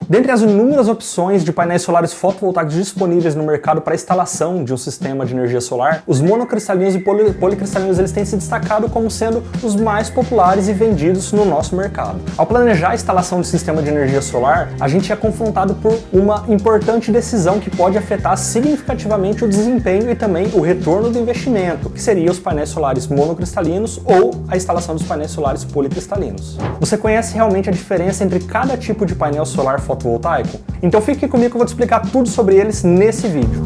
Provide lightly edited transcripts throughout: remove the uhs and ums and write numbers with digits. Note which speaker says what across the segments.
Speaker 1: Dentre as inúmeras opções de painéis solares fotovoltaicos disponíveis no mercado para instalação de um sistema de energia solar, os monocristalinos e policristalinos eles têm se destacado como sendo os mais populares e vendidos no nosso mercado. Ao planejar a instalação de sistema de energia solar, a gente é confrontado por uma importante decisão que pode afetar significativamente o desempenho e também o retorno do investimento, que seria os painéis solares monocristalinos ou a instalação dos painéis solares policristalinos. Você conhece realmente a diferença entre cada tipo de painel solar fotovoltaico? Então fique comigo que eu vou te explicar tudo sobre eles nesse vídeo.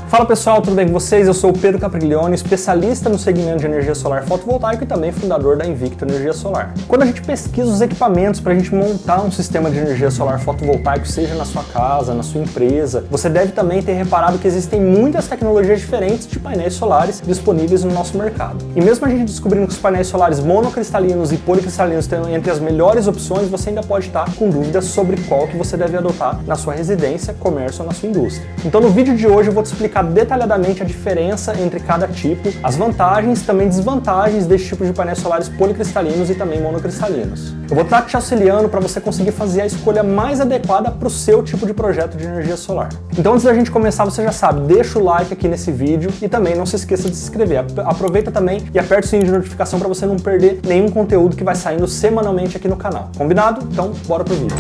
Speaker 1: Fala pessoal, tudo bem com vocês? Eu sou o Pedro Capriglione, especialista no segmento de energia solar fotovoltaica e também fundador da Invicto Energia Solar. Quando a gente pesquisa os equipamentos para a gente montar um sistema de energia solar fotovoltaico, seja na sua casa, na sua empresa, você deve também ter reparado que existem muitas tecnologias diferentes de painéis solares disponíveis no nosso mercado. E mesmo a gente descobrindo que os painéis solares monocristalinos e policristalinos estão entre as melhores opções, você ainda pode estar com dúvidas sobre qual que você deve adotar na sua residência, comércio ou na sua indústria. Então no vídeo de hoje eu vou te explicar detalhadamente a diferença entre cada tipo, as vantagens e também desvantagens desse tipo de painéis solares policristalinos e também monocristalinos. Eu vou estar te auxiliando para você conseguir fazer a escolha mais adequada para o seu tipo de projeto de energia solar. Então antes da gente começar, você já sabe, deixa o like aqui nesse vídeo e também não se esqueça de se inscrever. Aproveita também e aperta o sininho de notificação para você não perder nenhum conteúdo que vai saindo semanalmente aqui no canal. Combinado? Então bora pro vídeo.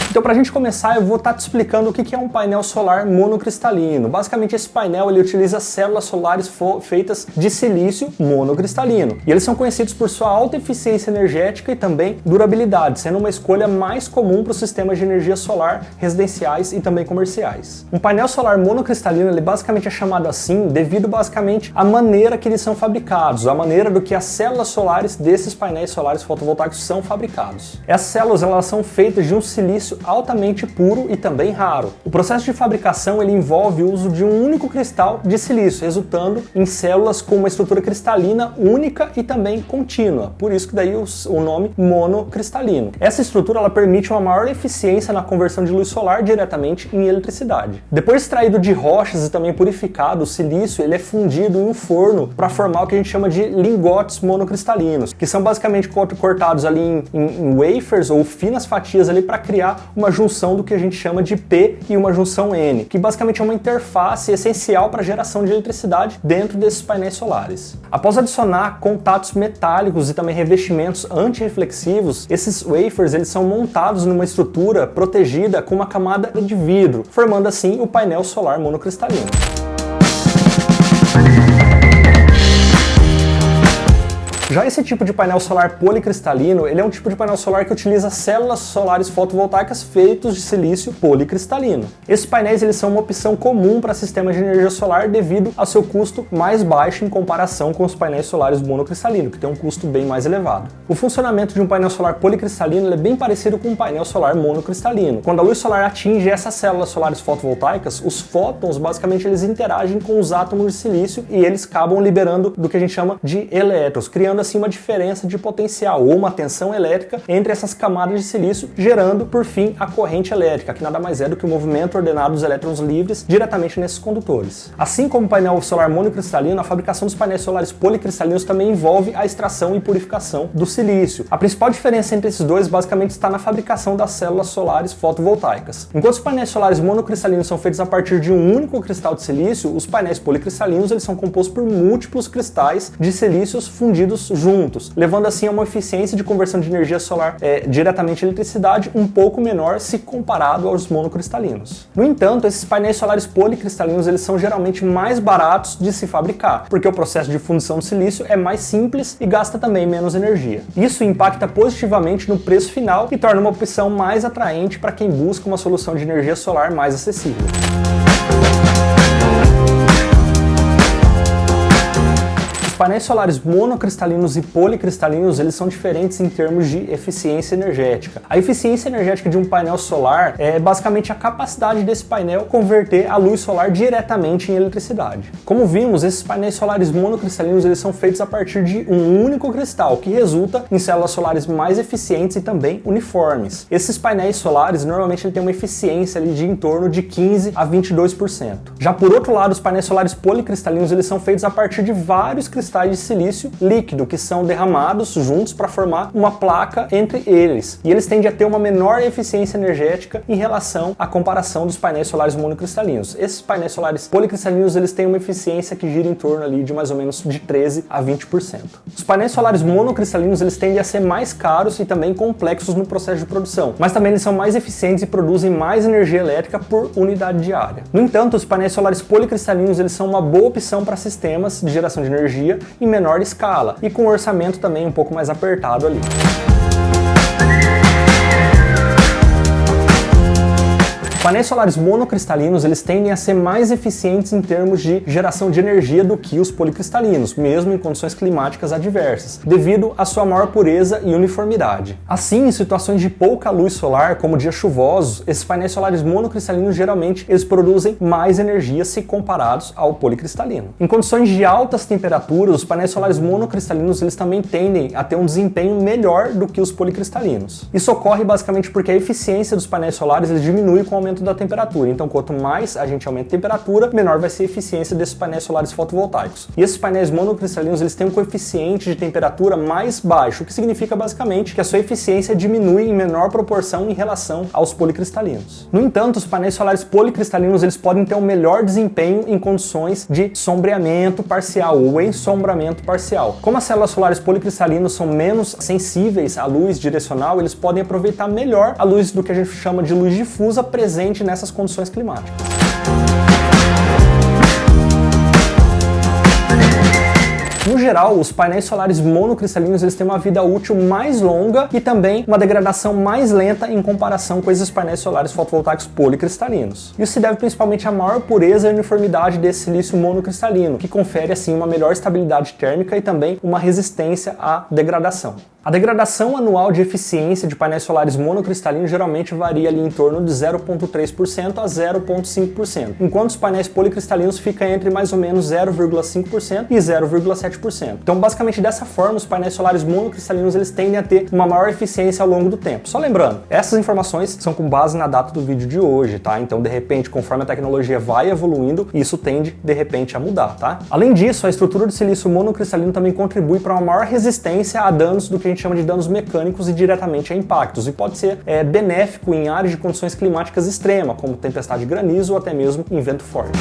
Speaker 1: Então, para a gente começar, eu vou estar te explicando o que é um painel solar monocristalino. Basicamente, esse painel ele utiliza células solares feitas de silício monocristalino. E eles são conhecidos por sua alta eficiência energética e também durabilidade, sendo uma escolha mais comum para os sistemas de energia solar residenciais e também comerciais. Um painel solar monocristalino ele basicamente é chamado assim devido basicamente à maneira que eles são fabricados, a maneira do que as células solares desses painéis solares fotovoltaicos são fabricados. Essas células elas são feitas de um silício altamente puro e também raro. O processo de fabricação ele envolve o uso de um único cristal de silício, resultando em células com uma estrutura cristalina única e também contínua. Por isso que daí o nome monocristalino. Essa estrutura ela permite uma maior eficiência na conversão de luz solar diretamente em eletricidade. Depois extraído de rochas e também purificado, o silício ele é fundido em um forno para formar o que a gente chama de lingotes monocristalinos, que são basicamente cortados ali em wafers ou finas fatias ali para criar uma junção do que a gente chama de P e uma junção N, que basicamente é uma interface essencial para a geração de eletricidade dentro desses painéis solares. Após adicionar contatos metálicos e também revestimentos antirreflexivos, esses wafers eles são montados numa estrutura protegida com uma camada de vidro, formando assim o painel solar monocristalino. Já esse tipo de painel solar policristalino, ele é um tipo de painel solar que utiliza células solares fotovoltaicas feitos de silício policristalino. Esses painéis eles são uma opção comum para sistemas de energia solar devido ao seu custo mais baixo em comparação com os painéis solares monocristalinos, que tem um custo bem mais elevado. O funcionamento de um painel solar policristalino é bem parecido com um painel solar monocristalino. Quando a luz solar atinge essas células solares fotovoltaicas, os fótons basicamente eles interagem com os átomos de silício e eles acabam liberando do que a gente chama de elétrons, criando assim uma diferença de potencial ou uma tensão elétrica entre essas camadas de silício, gerando por fim a corrente elétrica, que nada mais é do que o movimento ordenado dos elétrons livres diretamente nesses condutores. Assim como o painel solar monocristalino, a fabricação dos painéis solares policristalinos também envolve a extração e purificação do silício. A principal diferença entre esses dois basicamente está na fabricação das células solares fotovoltaicas. Enquanto os painéis solares monocristalinos são feitos a partir de um único cristal de silício, os painéis policristalinos eles são compostos por múltiplos cristais de silícios fundidos juntos, levando assim a uma eficiência de conversão de energia solar diretamente em eletricidade um pouco menor se comparado aos monocristalinos. No entanto, esses painéis solares policristalinos eles são geralmente mais baratos de se fabricar, porque o processo de fundição do silício é mais simples e gasta também menos energia. Isso impacta positivamente no preço final e torna uma opção mais atraente para quem busca uma solução de energia solar mais acessível. painéis solares monocristalinos e policristalinos, eles são diferentes em termos de eficiência energética. A eficiência energética de um painel solar é basicamente a capacidade desse painel converter a luz solar diretamente em eletricidade. Como vimos, esses painéis solares monocristalinos, eles são feitos a partir de um único cristal, que resulta em células solares mais eficientes e também uniformes. Esses painéis solares, normalmente, têm uma eficiência ali de em torno de 15 a 22%. Já por outro lado, os painéis solares policristalinos, eles são feitos a partir de vários cristais de silício líquido, que são derramados juntos para formar uma placa entre eles. E eles tendem a ter uma menor eficiência energética em relação à comparação dos painéis solares monocristalinos. Esses painéis solares policristalinos, eles têm uma eficiência que gira em torno ali de mais ou menos de 13 a 20%. Os painéis solares monocristalinos, eles tendem a ser mais caros e também complexos no processo de produção, mas também eles são mais eficientes e produzem mais energia elétrica por unidade diária. No entanto, os painéis solares policristalinos, eles são uma boa opção para sistemas de geração de energia em menor escala e com um orçamento também um pouco mais apertado ali. Painéis solares monocristalinos, eles tendem a ser mais eficientes em termos de geração de energia do que os policristalinos, mesmo em condições climáticas adversas, devido à sua maior pureza e uniformidade. Assim, em situações de pouca luz solar, como dias chuvosos, esses painéis solares monocristalinos, geralmente, eles produzem mais energia se comparados ao policristalino. Em condições de altas temperaturas, os painéis solares monocristalinos, eles também tendem a ter um desempenho melhor do que os policristalinos. Isso ocorre basicamente porque a eficiência dos painéis solares eles diminui com o aumento da temperatura. Então, quanto mais a gente aumenta a temperatura, menor vai ser a eficiência desses painéis solares fotovoltaicos. E esses painéis monocristalinos, eles têm um coeficiente de temperatura mais baixo, o que significa basicamente que a sua eficiência diminui em menor proporção em relação aos policristalinos. No entanto, os painéis solares policristalinos, eles podem ter um melhor desempenho em condições de sombreamento parcial ou ensombramento parcial. Como as células solares policristalinos são menos sensíveis à luz direcional, eles podem aproveitar melhor a luz do que a gente chama de luz difusa presente nessas condições climáticas. No geral, os painéis solares monocristalinos eles têm uma vida útil mais longa e também uma degradação mais lenta em comparação com esses painéis solares fotovoltaicos policristalinos. Isso se deve principalmente à maior pureza e uniformidade desse silício monocristalino, que confere assim uma melhor estabilidade térmica e também uma resistência à degradação. A degradação anual de eficiência de painéis solares monocristalinos geralmente varia ali em torno de 0,3% a 0,5%, enquanto os painéis policristalinos ficam entre mais ou menos 0,5% e 0,7%. Então, basicamente dessa forma, os painéis solares monocristalinos eles tendem a ter uma maior eficiência ao longo do tempo. Só lembrando, essas informações são com base na data do vídeo de hoje, tá? Então, de repente, conforme a tecnologia vai evoluindo, isso tende, de repente, a mudar, tá? Além disso, a estrutura de silício monocristalino também contribui para uma maior resistência a danos do que a gente chama de danos mecânicos e diretamente a impactos, e pode ser benéfico em áreas de condições climáticas extremas, como tempestade de granizo ou até mesmo em vento forte.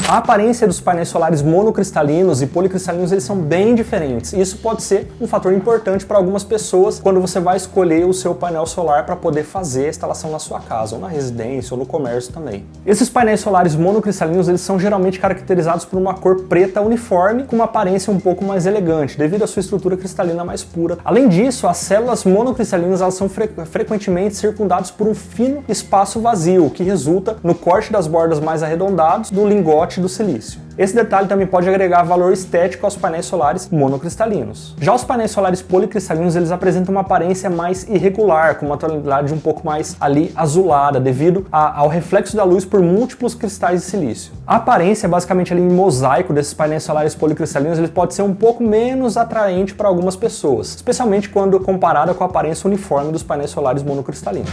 Speaker 1: A aparência dos painéis solares monocristalinos e policristalinos eles são bem diferentes. Isso pode ser um fator importante para algumas pessoas quando você vai escolher o seu painel solar para poder fazer a instalação na sua casa, ou na residência, ou no comércio também. Esses painéis solares monocristalinos eles são geralmente caracterizados por uma cor preta uniforme com uma aparência um pouco mais elegante, devido à sua estrutura cristalina mais pura. Além disso, as células monocristalinas elas são frequentemente circundadas por um fino espaço vazio, que resulta no corte das bordas mais arredondados do lingote do silício. Esse detalhe também pode agregar valor estético aos painéis solares monocristalinos. Já os painéis solares policristalinos, eles apresentam uma aparência mais irregular, com uma tonalidade um pouco mais ali azulada, devido ao reflexo da luz por múltiplos cristais de silício. A aparência, basicamente ali em mosaico desses painéis solares policristalinos, ele pode ser um pouco menos atraente para algumas pessoas, especialmente quando comparada com a aparência uniforme dos painéis solares monocristalinos.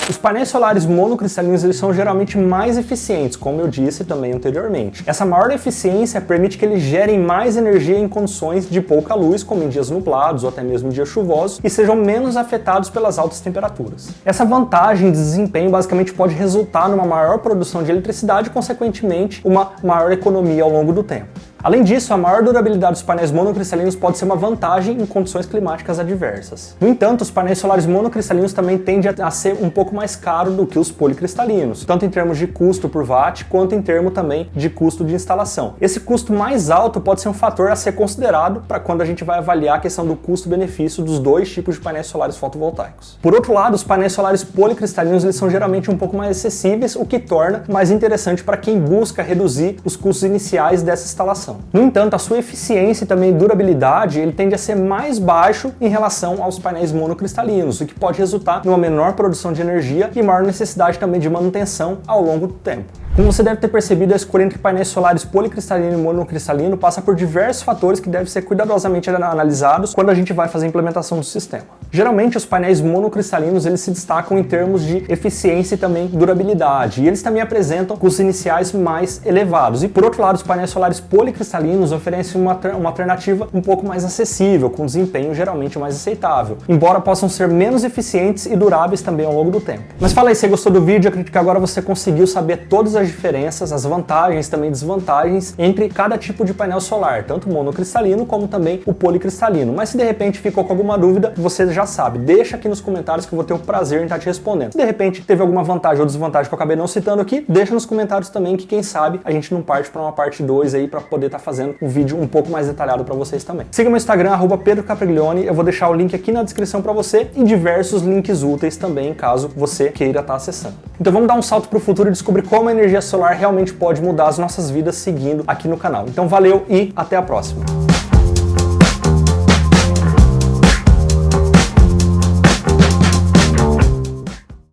Speaker 1: Os painéis solares monocristalinos eles são geralmente mais eficientes, como eu disse também anteriormente. Essa maior eficiência permite que eles gerem mais energia em condições de pouca luz, como em dias nublados ou até mesmo em dias chuvosos, e sejam menos afetados pelas altas temperaturas. Essa vantagem de desempenho basicamente pode resultar numa maior produção de eletricidade e, consequentemente, uma maior economia ao longo do tempo. Além disso, a maior durabilidade dos painéis monocristalinos pode ser uma vantagem em condições climáticas adversas. No entanto, os painéis solares monocristalinos também tendem a ser um pouco mais caros do que os policristalinos, tanto em termos de custo por watt, quanto em termos também de custo de instalação. Esse custo mais alto pode ser um fator a ser considerado para quando a gente vai avaliar a questão do custo-benefício dos dois tipos de painéis solares fotovoltaicos. Por outro lado, os painéis solares policristalinos eles são geralmente um pouco mais acessíveis, o que torna mais interessante para quem busca reduzir os custos iniciais dessa instalação. No entanto, a sua eficiência e também durabilidade ele tende a ser mais baixo em relação aos painéis monocristalinos, o que pode resultar numa menor produção de energia e maior necessidade também de manutenção ao longo do tempo. Como você deve ter percebido, a escolha entre painéis solares policristalino e monocristalino passa por diversos fatores que devem ser cuidadosamente analisados quando a gente vai fazer a implementação do sistema. Geralmente, os painéis monocristalinos eles se destacam em termos de eficiência e também durabilidade, e eles também apresentam custos iniciais mais elevados. E por outro lado, os painéis solares policristalinos oferecem uma alternativa um pouco mais acessível, com desempenho geralmente mais aceitável, embora possam ser menos eficientes e duráveis também ao longo do tempo. Mas fala aí, se você gostou do vídeo, eu acredito que agora você conseguiu saber todas as diferenças, as vantagens também desvantagens entre cada tipo de painel solar, tanto o monocristalino como também o policristalino. Mas se de repente ficou com alguma dúvida, você já sabe, deixa aqui nos comentários que eu vou ter o prazer em estar te respondendo. Se de repente teve alguma vantagem ou desvantagem que eu acabei não citando aqui, deixa nos comentários também que quem sabe a gente não parte para uma parte 2 aí para poder estar fazendo um vídeo um pouco mais detalhado para vocês também. Siga meu Instagram, @PedroCapriglione, eu vou deixar o link aqui na descrição para você e diversos links úteis também, caso você queira estar acessando. Então vamos dar um salto para o futuro e descobrir como a energia solar realmente pode mudar as nossas vidas seguindo aqui no canal. Então valeu e até a próxima!